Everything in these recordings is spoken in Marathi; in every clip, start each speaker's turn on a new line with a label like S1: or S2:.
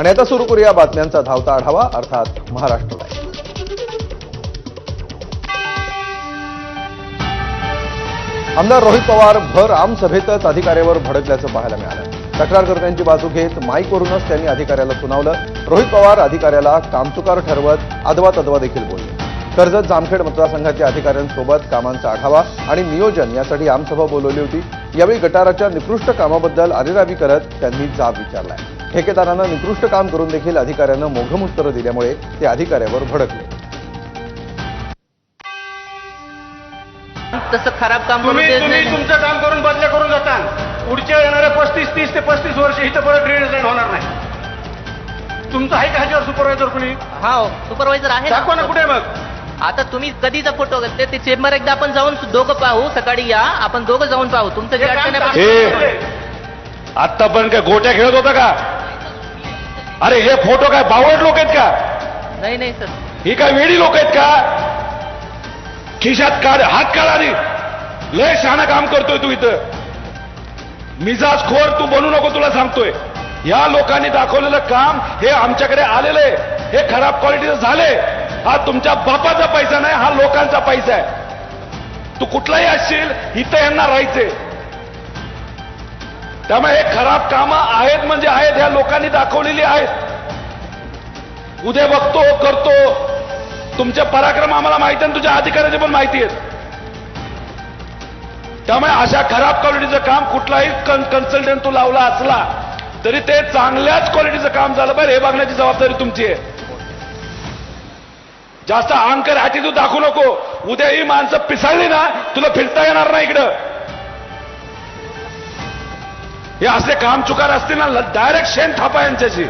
S1: आणि आता सुरू करूया बातम्यांचा धावता आढावा, अर्थात महाराष्ट्र लाईव्ह. आमदार रोहित पवार भर आमसभेतच अधिकाऱ्यावर भडकल्याचं पाहायला मिळालं. तक्रारकर्त्यांची बाजू घेत माईकवरूनच त्यांनी अधिकाऱ्याला सुनावलं. रोहित पवार अधिकाऱ्याला कामचुकार ठरवत अदवा तदवा देखील बोलले. कर्जत जामखेड मतदारसंघाच्या अधिकाऱ्यांसोबत कामांचा आढावा आणि नियोजन यासाठी आमसभा बोलवली होती. यावेळी गटाराच्या निकृष्ट कामाबद्दल अरेरावी करत त्यांनी जाब विचारलाय. ठेकेदारानं निकृष्ट काम करून देखील अधिकाऱ्यांना मोघम उत्तरं दिल्यामुळे ते अधिकाऱ्यावर भडकले.
S2: तसं खराब काम
S3: तुम्ही तुमचं काम करून बदल्या करून जाता. पुढच्या येणाऱ्या 30 ते 35 वर्ष इथं परत ड्रेनेज होणार नाही. तुमचं आहे का ह्याच्यावर सुपरवायझर कुणी?
S2: हा सुपरवायझर आहे.
S3: दाखवा ना कुठे मग.
S2: आता तुम्ही कधीचा फोटो घेतले ते चेंबर एकदा आपण जाऊन दोघं पाहू. सकाळी या आपण दोघं जाऊन पाहू. तुमचं जे अडचण आहे
S4: आतापर्यंत काय गोट्या खेळत होता का? अरे हे फोटो काय बावड लोक आहेत का?
S2: नाही नाही सर,
S4: ही काय वेडी लोक आहेत का? खिशात काढ, हात काढ आधी. लय शहाणा काम करतोय तू इथं. मिजाज खोर तू बनू नको, तुला सांगतोय. या लोकांनी दाखवलेलं काम हे आमच्याकडे आलेलं आहे. हे खराब क्वालिटीचं झाले. हा तुमच्या बापाचा पैसा नाही, हा लोकांचा पैसा आहे. तू कुठलाही असशील इथं यांना राहायचे. त्यामुळे हे खराब कामं आहेत म्हणजे आहेत, ह्या लोकांनी दाखवलेली आहेत. उद्या बघतो करतो. तुमचे पराक्रम आम्हाला माहिती आहे, तुझ्या अधिकाऱ्याचे पण माहिती आहेत. त्यामुळे अशा खराब क्वालिटीचं काम कुठलाही कन्सल्टंट तू लावला असला तरी ते चांगल्याच क्वालिटीचं काम झालं पाहिजे, हे बघण्याची जबाबदारी तुमची आहे. जास्त अहंकार ॲटिट्यूड दाखवू नको. उद्या ही माणसं पिसाळली ना, तुला फिरता येणार नाही इकडं. हे असले काम चुकार असतील ना, डायरेक्ट शेण थापा यांच्याशी.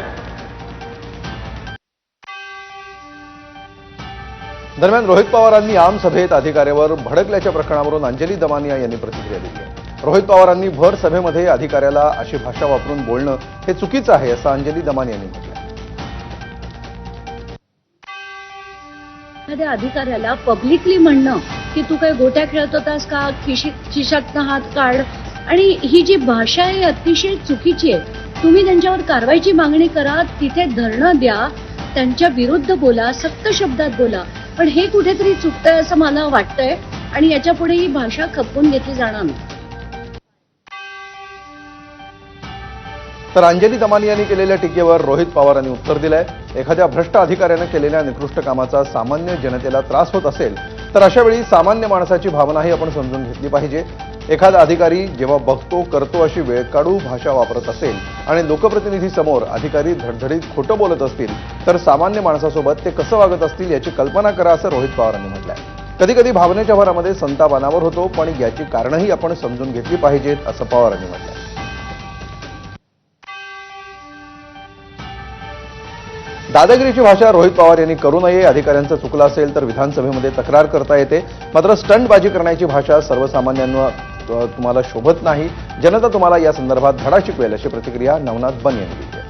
S1: दरम्यान रोहित पवारांनी आमसभेत अधिकाऱ्यावर भडकल्याच्या प्रकरणावरून अंजली दमानिया यांनी प्रतिक्रिया दिली आहे. रोहित पवारांनी भर सभेमध्ये अधिकाऱ्याला अशी भाषा वापरून बोलणं हे चुकीचं आहे, असं अंजली दमानिया यांनी म्हटलं.
S5: एखाद्या अधिकाऱ्याला पब्लिकली म्हणणं की तू काय गोट्या खेळत होतास का, खिशातनं हात काढ, आणि ही जी भाषा आहे अतिशय चुकीची आहे. तुम्ही त्यांच्यावर कारवाईची मागणी करा, तिथे धरणं द्या, त्यांच्या विरुद्ध बोला, सक्त शब्दात बोला, पण हे कुठेतरी चुकतंय असं मला वाटतंय आणि याच्या पुढे ही भाषा खपवून घेतली जाणार नाही.
S1: तर अंजली दमानिया यांनी केलेल्या टीकेवर रोहित पवारांनी उत्तर दिलंय. एखाद्या भ्रष्ट अधिकाऱ्यानं केलेल्या निकृष्ट कामाचा सामान्य जनतेला त्रास होत असेल तर अशा वेळी सामान्य माणसाची भावनाही आपण समजून घेतली पाहिजे. एखादा अधिकारी जेव्हा बघतो करतो अशी वेळकाढू भाषा वापरत असेल आणि लोकप्रतिनिधी समोर अधिकारी धडधडीत खोटं बोलत असतील तर सामान्य माणसासोबत ते कसं वागत असतील याची कल्पना करा, असं रोहित पवारांनी म्हटलंय. कधी कधी भावनेच्या भरामध्ये संताप अनावर होतो, पण याची कारणंही आपण समजून घेतली पाहिजेत, असं पवारांनी म्हटलंय. दादागिरीची भाषा रोहित पवार यांनी करू नये. अधिकाऱ्यांचं चुकलं असेल तर विधानसभेमध्ये तक्रार करता येते, मात्र स्टंटबाजी करण्याची भाषा सर्वसामान्यांना तुम्हाला शोभत नाही. जनता तुम्हाला या संदर्भात धडा शिकवेल, अशी प्रतिक्रिया नवनाथ बन यांनी दिली आहे.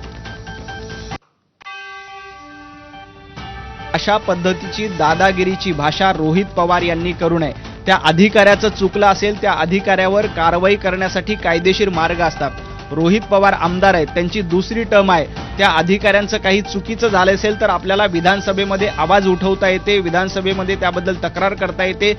S6: अशा पद्धतीची दादागिरीची भाषा रोहित पवार यांनी करू नये. त्या अधिकाऱ्याचं चुकलं असेल त्या अधिकाऱ्यावर कारवाई करण्यासाठी कायदेशीर मार्ग असतात. रोहित पवार आमदार आहेत, त्यांची दुसरी टर्म आहे. त्या अधिकाऱ्यांचं काही चुकीचं झालं असेल तर आपल्याला विधानसभेमध्ये आवाज उठवता येते, विधानसभेमध्ये त्याबद्दल तक्रार करता येते.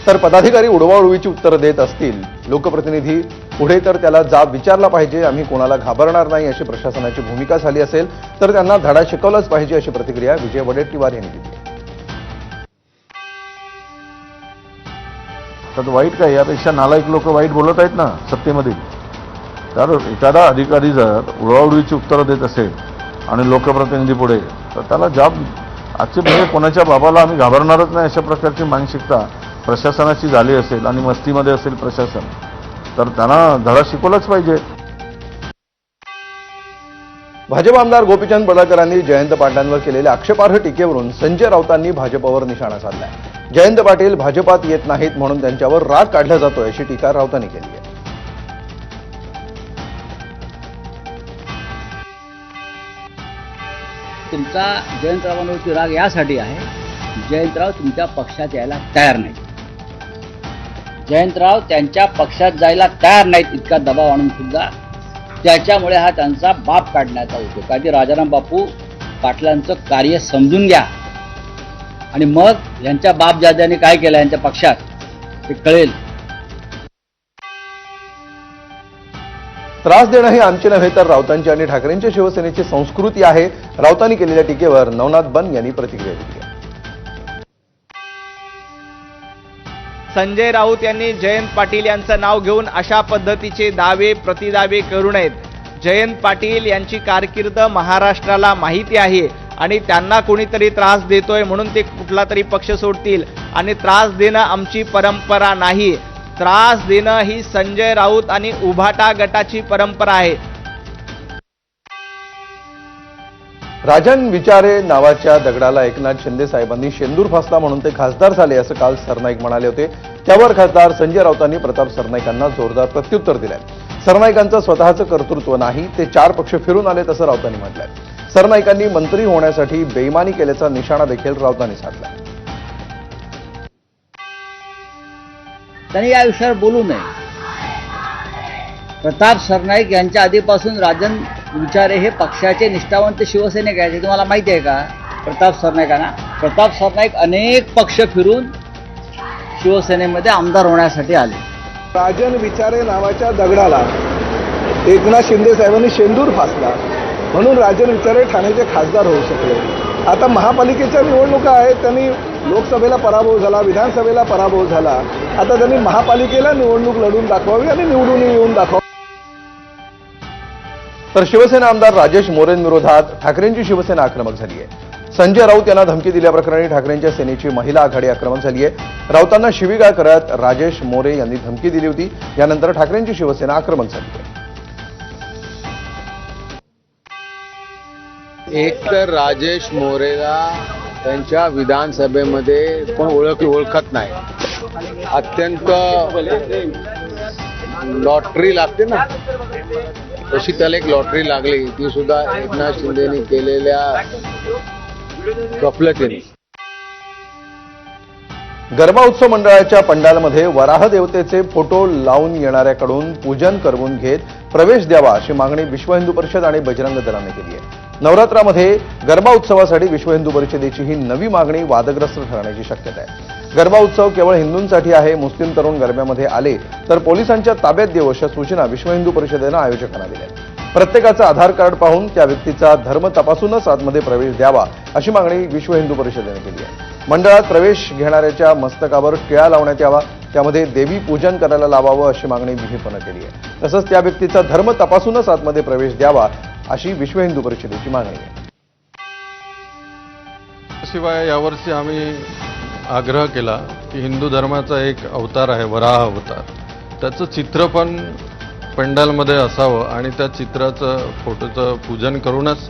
S1: तर पदाधिकारी उडवाउडवीची उत्तरं देत असतील, लोकप्रतिनिधी पुढे तर त्याला जाब विचारला पाहिजे. आम्ही कोणाला घाबरणार नाही अशी प्रशासनाची भूमिका झाली असेल तर त्यांना धडा शिकवलाच पाहिजे, अशी प्रतिक्रिया विजय वडेट्टीवार यांनी दिली.
S7: तर वाईट काय, यापेक्षा नालायक लोक वाईट बोलत आहेत ना सत्तेमध्ये. तर एखादा अधिकारी जर उडवाउडवीची उत्तरं देत असेल आणि लोकप्रतिनिधी पुढे, तर त्याला जाब आजचे म्हणजे कोणाच्या बाबाला आम्ही घाबरणारच नाही अशा प्रकारची मानसिकता प्रशासनाची झाली असेल आणि मस्तीमध्ये असेल प्रशासन, तर त्यांना धडा शिकवलाच पाहिजे.
S1: भाजप आमदार गोपीचंद पडळकरांनी जयंत पाटलांवर केलेल्या आक्षेपार्ह टीकेवरून संजय राऊतांनी भाजपवर निशाणा साधलाय. जयंत पाटील भाजपात येत नाहीत म्हणून त्यांच्यावर राग काढला जातोय, अशी टीका राऊतांनी केली आहे.
S8: तुमचा जयंतरावांवरती राग यासाठी आहे, जयंतराव तुमच्या पक्षात यायला तयार नाही. जयंतराव त्यांच्या पक्षात जायला तयार नाहीत इतका दबाव आणून सुद्धा त्याच्यामुळे हा त्यांचा बाप काढण्याचा होतो. कधी राजाराम बापू पाटलांचं कार्य समजून घ्या आणि मग यांच्या बापजाद्याने काय केलं यांच्या पक्षात ते कळेल.
S1: त्रास देणं ही आमची नव्हे तर राऊतांची आणि ठाकरेंच्या शिवसेनेची संस्कृती आहे. राऊतांनी केलेल्या टीकेवर नवनाथ बन यांनी प्रतिक्रिया दिली आहे.
S6: संजय राऊत यांनी जयंत पाटील यांचं नाव घेऊन अशा पद्धतीचे दावे प्रतिदावे करू नयेत. जयंत पाटील यांची कारकीर्द महाराष्ट्राला माहिती आहे आणि त्यांना कोणीतरी त्रास देतोय म्हणून ते कुठला तरी पक्ष सोडतील आणि त्रास देणं आमची परंपरा नाही. त्रास देणं ही संजय राऊत आणि उभाटा गटाची परंपरा आहे.
S1: राजन विचारे नावाच्या दगडाला एकनाथ शिंदे साहेबांनी शेंदूर फासला म्हणून ते खासदार झाले असं काल सरनाईक म्हणाले होते. त्यावर खासदार संजय राऊतांनी प्रताप सरनाईकांना जोरदार प्रत्युत्तर दिलंय. सरनाईकांचं स्वतःचं कर्तृत्व नाही, ते 4 पक्ष फिरून आलेत असं राऊतांनी म्हटलंय. सरनाईकांनी मंत्री होण्यासाठी बेईमानी केल्याचा निशाणा देखील राऊतांनी साधला.
S8: त्यांनी या विषयावर बोलू नये. प्रताप सरनाईक यांच्या आधीपासून राजन विचारे हे पक्षाचे निष्ठावंत शिवसैनिक आहेत. हे तुम्हाला माहिती आहे का? प्रताप सरनाईक अनेक पक्ष फिरून शिवसेनेमध्ये आमदार होण्यासाठी आले.
S9: राजन विचारे नावाच्या दगडाला एकनाथ शिंदे साहेबांनी शेंदूर फासला म्हणून राजन विचारे ठाण्याचे खासदार होऊ शकले. आता महापालिकेच्या निवडणुका आहेत, त्यांनी लोकसभेला पराभव झाला, विधानसभेला पराभव झाला. आता त्यांनी महापालिकेला निवडणूक लढून दाखवावी आणि निवडून येऊन दाखवावी.
S1: तर शिवसेना आमदार राजेश मोरेंविरोधात ठाकरेंची शिवसेना आक्रमक झाली आहे. संजय राऊत यांना धमकी दिल्याप्रकरणी ठाकरेंच्या सेनेची महिला आघाडी आक्रमक झाली आहे. राऊतांना शिवीगाळ करत राजेश मोरे यांनी धमकी दिली होती. यानंतर ठाकरेंची शिवसेना आक्रमक झाली आहे.
S10: एक तर राजेश मोरेला त्यांच्या विधानसभेमध्ये कोण ओळखत नाही. अत्यंत लॉटरी लागते ना, तशी त्याला एक लॉटरी लागली, ती सुद्धा एकनाथ शिंदेनी केलेल्या गफलतीने.
S1: गरबा उत्सव मंडळाच्या पंडालमध्ये वराह देवतेचे फोटो लावून येणाऱ्याकडून पूजन करवून घेत प्रवेश द्यावा अशी मागणी विश्व हिंदू परिषद आणि बजरंग दलाने केली आहे. नवरात्रामध्ये गरबा उत्सवासाठी विश्व हिंदू परिषदेची ही नवी मागणी वादग्रस्त ठरण्याची शक्यता आहे. गरबा उत्सव केवळ हिंदूंसाठी आहे, मुस्लिम तरुण गरब्यामध्ये आले तर पोलिसांच्या ताब्यात देऊ अशा सूचना विश्व हिंदू परिषदेनं आयोजकांना दिल्या आहेत. प्रत्येकाचं आधार कार्ड पाहून त्या व्यक्तीचा धर्म तपासूनच आतमध्ये प्रवेश द्यावा अशी मागणी विश्व हिंदू परिषदेने केली आहे. मंडळात प्रवेश घेणाऱ्याच्या मस्तकावर टिळा लावण्यात यावा, त्यामध्ये देवी पूजन करायला लावावं अशी मागणी विहिपनं केली आहे. तसंच त्या व्यक्तीचा धर्म तपासूनच आतमध्ये प्रवेश द्यावा अशी विश्व हिंदू परिषदेची मागणी आहे.
S11: शिवाय यावर्षी आम्ही आग्रह केला की हिंदू धर्माचा एक अवतार आहे वराह अवतार, त्याचं चित्र पण पंडालमध्ये असावं आणि त्या चित्राचं फोटोचं पूजन करूनच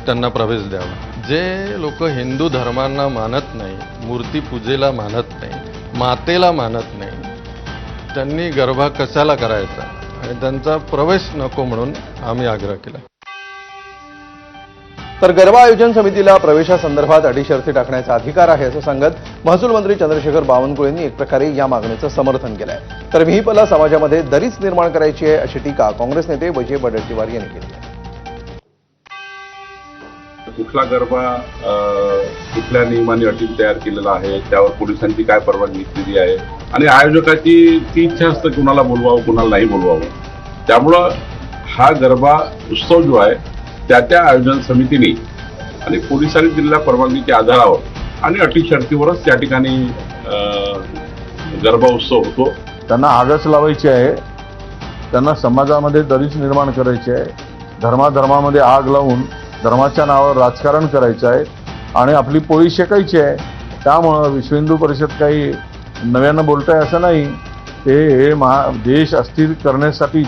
S11: त्यांना प्रवेश द्यावा. जे लोक हिंदू धर्मांना मानत नाही, मूर्तीपूजेला मानत नाही, मातेला मानत नाही, त्यांनी गरबा कशाला करायचा आणि त्यांचा प्रवेश नको म्हणून आम्ही आग्रह केला.
S1: तर गरबा आयोजन समितीला प्रवेशासंदर्भात अटी शर्ती टाकण्याचा अधिकार आहे असं सांगत महसूल मंत्री चंद्रशेखर बावनकुळेंनी एक प्रकारे या मागणीचं समर्थन केलं आहे. तर विहिपला समाजामध्ये दरीच निर्माण करायची आहे अशी टीका काँग्रेस नेते विजय वडेट्टीवार यांनी केली आहे.
S12: कुठला गरबा कुठल्या नियमाने अटी तयार केलेला आहे, त्यावर पोलिसांची काय परवानगी घेतलेली आहे आणि आयोजकाची ती इच्छा असतं कुणाला बोलवावं कुणाला नाही बोलवावं. त्यामुळं हा गरबा उत्सव जो आहे त्या आयोजन समितीने आणि पोलिसांनी दिलेल्या परवानगीच्या आधारावर आणि अटी शर्तीवरच त्या ठिकाणी गरबा उत्सव होतो.
S7: त्यांना आगच लावायची आहे, त्यांना समाजामध्ये दरीच निर्माण करायची आहे, धर्माधर्मामध्ये आग लावून धर्माच्या नावावर राजकारण करायचं आहे आणि आपली पोळी शेकायची आहे. त्यामुळं विश्व हिंदू परिषद काही नव्यानं बोलताय असं नाही. हे देश अस्थिर करण्यासाठीच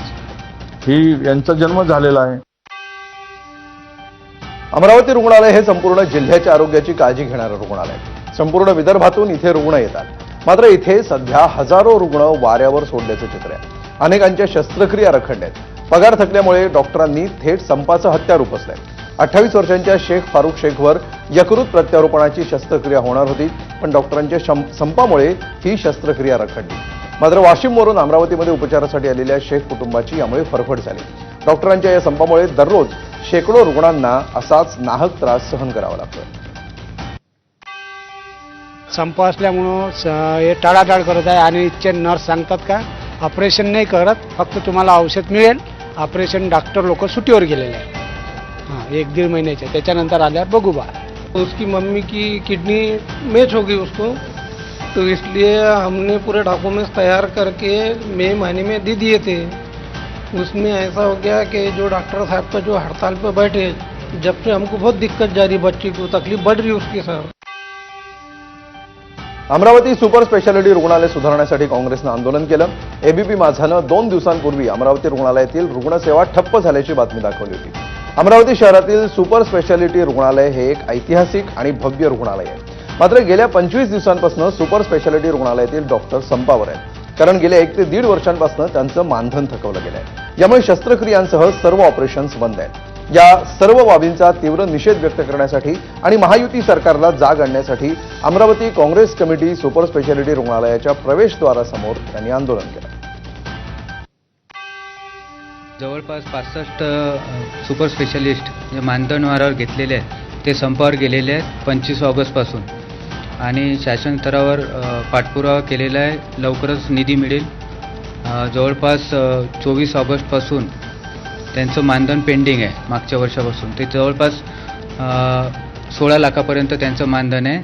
S7: यांचा जन्म झालेला आहे.
S1: अमरावती रुग्णालय हे संपूर्ण जिल्ह्याच्या आरोग्याची काळजी घेणारं रुग्णालय. संपूर्ण विदर्भातून इथे रुग्ण येतात. मात्र इथे सध्या हजारो रुग्ण वाऱ्यावर सोडल्याचं चित्र आहे. अनेकांच्या शस्त्रक्रिया रखडल्यात. पगार थकल्यामुळे डॉक्टरांनी थेट संपाचं हत्यार उपसलंय. 28 वर्षांच्या शेख फारुख शेखवर यकृत प्रत्यारोपणाची शस्त्रक्रिया होणार होती, पण डॉक्टरांच्या संपामुळे ही शस्त्रक्रिया रखडली. मात्र वाशिमवरून अमरावतीमध्ये उपचारासाठी आलेल्या शेख कुटुंबाची यामुळे फरफड झाली. डॉक्टरांच्या या संपामुळे दररोज शेकडो रुग्णांना असाच नाहक त्रास सहन करावा लागतो.
S3: संप असल्यामुळं हे टाळाटाळ करत आहे आणि इथचे नर्स सांगतात का ऑपरेशन नहीं करत, फक्त तुम्हाला औषध मिळेल. ऑपरेशन डॉक्टर लोक सुट्टीवर गेलेले आहेत. हाँ 1-1.5 महीने त्याच्यानंतर आल्यावर बघू बा.
S13: उसकी मम्मी की किडनी मैच हो गई उसको, तो इसलिए हमने पूरे डॉक्यूमेंट्स तैयार करके मई महीने में दे दिए थे. उसमें ऐसा हो गया कि जो डॉक्टर साहब का जो हड़ताल पे बैठे, जब से हमको बहुत दिक्कत जा रही, बच्ची को तकलीफ बढ़ रही उसकी सर.
S1: अमरावती सुपर स्पेशालिटी रुग्णालय सुधारण्यासाठी काँग्रेसनं आंदोलन केलं. एबीपी माझानं 2 दिवसांपूर्वी अमरावती रुग्णालयातील रुग्णसेवा ठप्प झाल्याची बातमी दाखवली होती. अमरावती शहरातील सुपर स्पेशालिटी रुग्णालय हे एक ऐतिहासिक आणि भव्य रुग्णालय आहे. मात्र गेल्या 25 दिवसांपासून सुपर स्पेशालिटी रुग्णालयातील डॉक्टर संपावर आहेत, कारण गेल्या 1 ते 1.5 वर्षांपासून त्यांचं मानधन थकवलं गेलंय. यामुळे शस्त्रक्रियांसह सर्व ऑपरेशन्स बंद आहेत. या सर्व बाबींचा तीव्र निषेध व्यक्त करण्यासाठी आणि महायुती सरकारला जाग आणण्यासाठी Amravati Congress committee super speciality रुग्णालयाच्या प्रवेशद्वारासमोर त्यांनी आंदोलन केलं.
S14: जवळपास 65 सुपर स्पेशालिस्ट जे मानधन वारावर घेतलेले आहेत ते संपावर गेलेले आहेत 25 ऑगस्टपासून आणि शासन स्तरावर पाठपुरावा केलेला आहे. लवकरच निधी मिळेल. जवळपास 24 ऑगस्टपासून त्यांचं मानधन पेंडिंग आहे. मागच्या वर्षापासून ते जवळपास 16 लाखापर्यंत त्यांचं मानधन आहे.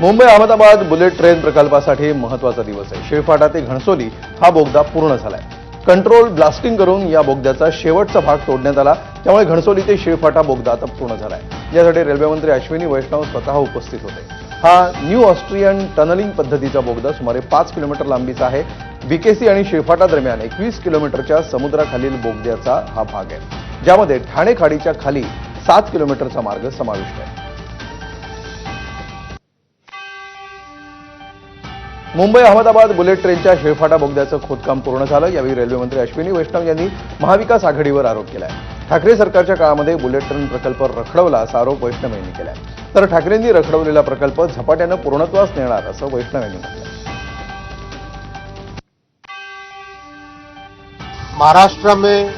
S1: मुंबई अहमदाबाद बुलेट ट्रेन प्रकल्पासाठी महत्त्वाचा दिवस आहे. शिळफाटा ते घणसोली हा बोगदा पूर्ण झालाय. कंट्रोल ब्लास्टिंग करून या बोगद्याचा शेवटचा भाग तोडण्यात आला. त्यामुळे घणसोली ते शिळफाटा बोगदा आता पूर्ण झालाय. यासाठी रेल्वे मंत्री अश्विनी वैष्णव स्वतः उपस्थित होते. हा न्यू ऑस्ट्रियन टनलिंग पद्धतीचा बोगदा सुमारे 5 किलोमीटर लांबीचा आहे. बीकेसी आणि शिळफाटा दरम्यान 21 किलोमीटरच्या समुद्राखालील बोगद्याचा हा भाग आहे, ज्यामध्ये ठाणे खाडीच्या खाली 7 किलोमीटरचा मार्ग समाविष्ट आहे. मुंबई अहमदाबाद बुलेट ट्रेनच्या शिळफाटा बोगद्याचं खोदकाम पूर्ण झालं. यावेळी रेल्वे मंत्री अश्विनी वैष्णव यांनी महाविकास आघाडीवर आरोप केलाय. ठाकरे सरकारच्या काळामध्ये बुलेट ट्रेन प्रकल्प रखडवला असा आरोप वैष्णव यांनी केलाय. तर ठाकरेंनी रखडवलेला प्रकल्प झपाट्यानं पूर्णत्वास नेणार असं वैष्णव यांनी म्हटलं.
S15: महाराष्ट्र में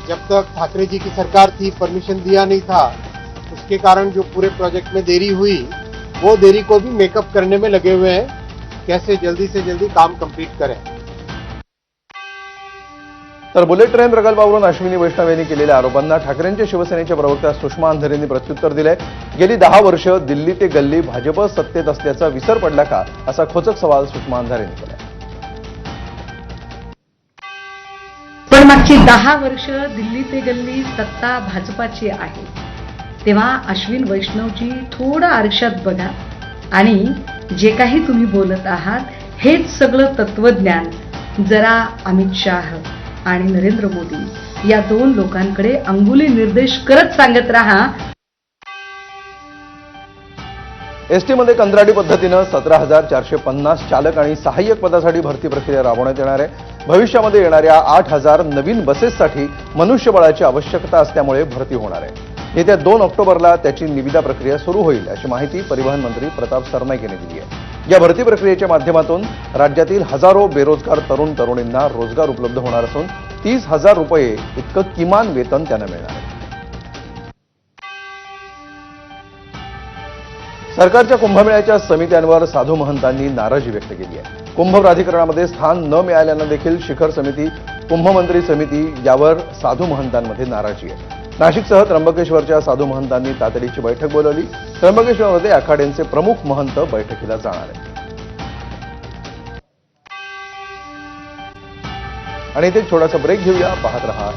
S15: जब तक ठाकरे जी की सरकार थी परमिशन दिया नहीं था, उसके कारण जो पूरे प्रोजेक्ट में देरी हुई, वो देरी को भी मेकअप करने में लगे हुए हैं. कैसे जल्दी से जल्दी काम कंप्लीट करें.
S1: तर बुलेट ट्रेन प्रकल्पावरून अश्विनी वैष्णव यांनी केलेल्या आरोपांना ठाकरेंच्या शिवसेनेच्या प्रवक्त्या सुषमा अंधारेंनी प्रत्युत्तर दिलंय. गेली 10 वर्ष दिल्ली ते गल्ली भाजप सत्तेत असल्याचा विसर पडला का असा खोचक सवाल सुषमा अंधारेंनी केलाय.
S5: पण मागची 10 वर्ष दिल्ली ते गल्ली सत्ता भाजपाची आहे, तेव्हा अश्विन वैष्णवजी थोडं आरशात बघा आणि जे काही तुम्ही बोलत आहात हेच सगळं तत्वज्ञान जरा अमित शाह आणि नरेंद्र मोदी या 2 लोकांकडे अंगुली निर्देश करत सांगत राहा.
S1: एसटीमध्ये कंत्राटी पद्धतीनं 17,450 चालक आणि सहाय्यक पदासाठी भरती प्रक्रिया राबवण्यात येणार आहे. भविष्यामध्ये येणाऱ्या 8,000 नवीन बसेससाठी मनुष्यबळाची आवश्यकता असल्यामुळे भरती होणार आहे. येत्या 2 ऑक्टोबरला त्याची निविदा प्रक्रिया सुरू होईल अशी माहिती परिवहन मंत्री प्रताप सरनाईक यांनी दिली आहे. या भरती प्रक्रियेच्या माध्यमातून राज्यातील हजारो बेरोजगार तरुण तरुणींना रोजगार उपलब्ध होणार असून 30,000 रुपये इतकं किमान वेतन त्यांना मिळणार आहे. सरकारच्या कुंभमेळ्याच्या समित्यांवर साधू महंतांनी नाराजी व्यक्त केली आहे. कुंभ प्राधिकरणामध्ये स्थान न मिळाल्यानं देखील शिखर समिती, कुंभमंत्री समिती यावर साधू महंतांमध्ये नाराजी आहे. नाशिकसह त्र्यंबकेश्वरच्या साधू महंतांनी तातडीची बैठक बोलावली. त्र्यंबकेश्वरमध्ये आखाड्यांचे प्रमुख महंत बैठकीला जाणार आहेत. आणि इथे एक छोटासा ब्रेक घेऊया. पाहत रहा.